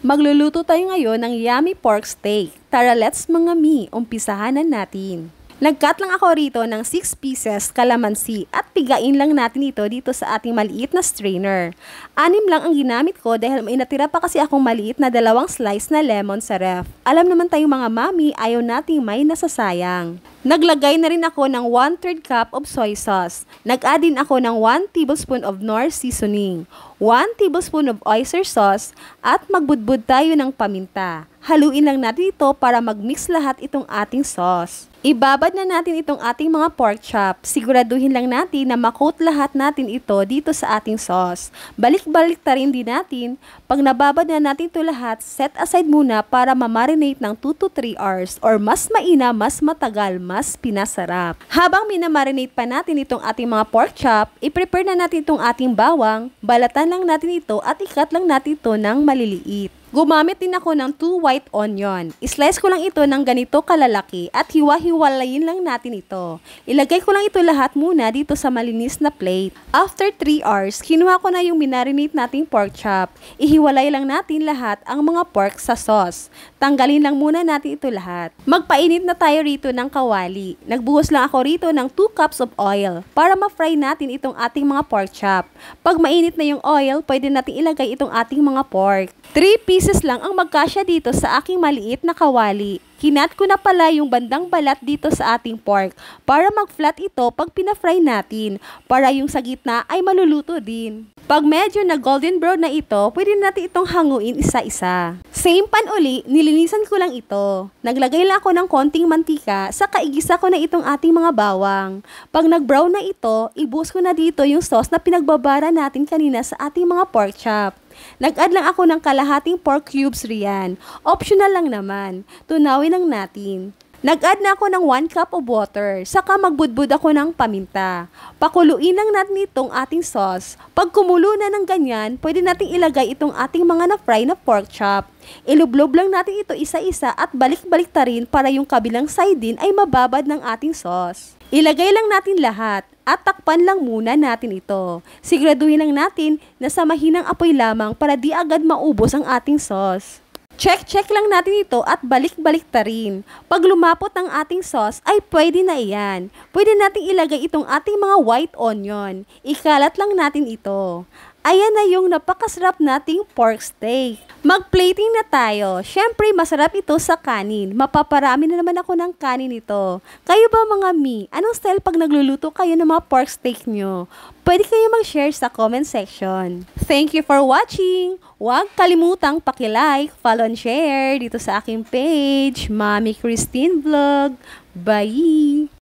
Magluluto tayo ngayon ng yummy pork steak. Tara, let's mga mi, umpisahan na natin. Nag-cut lang ako rito ng 6 pieces kalamansi at pigain lang natin ito dito sa ating maliit na strainer. 6 lang ang ginamit ko dahil may natira pa kasi akong maliit na 2 slice na lemon sa ref. Alam naman tayong mga mami, ayaw nating may nasasayang. Naglagay na rin ako ng 1/3 cup of soy sauce. Nag-add din ako ng 1 tablespoon of Knorr seasoning, 1 tablespoon of oyster sauce, at magbudbud tayo ng paminta. Haluin lang natin ito para mag-mix lahat itong ating sauce. Ibabad na natin itong ating mga pork chop. Siguraduhin lang natin na makoat lahat natin ito dito sa ating sauce. Balik-balik ta rin din natin. Pag nababad na natin ito lahat, set aside muna para ma-marinate ng 2 to 3 hours or mas maina, mas matagal, mas pinasarap. Habang minamarinate pa natin itong ating mga pork chop, i-prepare na natin itong ating bawang. Balatan lang natin ito at i-cut lang natin ito ng maliliit. Gumamit din ako ng 2 white onion. Islice ko lang ito ng ganito kalalaki at hiwa-hiwalayin lang natin ito. Ilagay ko lang ito lahat muna dito sa malinis na plate. After 3 hours, kinuha ko na yung minarinate nating pork chop. Ihiwalay lang natin lahat ang mga pork sa sauce. Tanggalin lang muna natin ito lahat. Magpainit na tayo rito ng kawali. Nagbuhos lang ako rito ng 2 cups of oil para ma-fry natin itong ating mga pork chop. Pag mainit na yung oil, pwede natin ilagay itong ating mga pork. 3 pieces lang ang magkasya dito sa aking maliit na kawali. Kinat ko na pala yung bandang balat dito sa ating pork para mag-flat ito pag pina-fry natin, para yung sa gitna ay maluluto din. Pag medyo na golden brown na ito, pwede natin itong hanguin isa-isa. Same pan uli, nilinisan ko lang ito. Naglagay lang ako ng konting mantika, saka igisa ko na itong ating mga bawang. Pag nag-brown na ito, ibuhos ko na dito yung sauce na pinagbabara natin kanina sa ating mga pork chop. Nag-add lang ako ng kalahating pork cubes riyan. Optional lang naman. Tunawin lang natin. Nag-add na ako ng 1 cup of water. Saka magbudbud ako ng paminta. Pakuluin lang natin itong ating sauce. Pag kumulo na ng ganyan, pwede nating ilagay itong ating mga na-fry na pork chop. Ilublob lang natin ito isa-isa at balik-balik ta rin para yung kabilang side din ay mababad ng ating sauce. Ilagay lang natin lahat at takpan lang muna natin ito. Siguraduhin lang natin na sa mahinang apoy lamang para di agad maubos ang ating sauce. Check lang natin ito at balik-balik ta rin. Pag lumapot ang ating sauce ay pwede na iyan. Pwede nating ilagay itong ating mga white onion. Ikalat lang natin ito. Ayan na yung napakasarap nating pork steak. Mag-plating na tayo. Syempre, masarap ito sa kanin. Mapaparami na naman ako ng kanin ito. Kayo ba mga mi? Anong style pag nagluluto kayo ng mga pork steak nyo? Pwede kayo mag-share sa comment section. Thank you for watching. Huwag kalimutang paki-like, follow and share dito sa aking page, Mami Christine Vlog. Bye!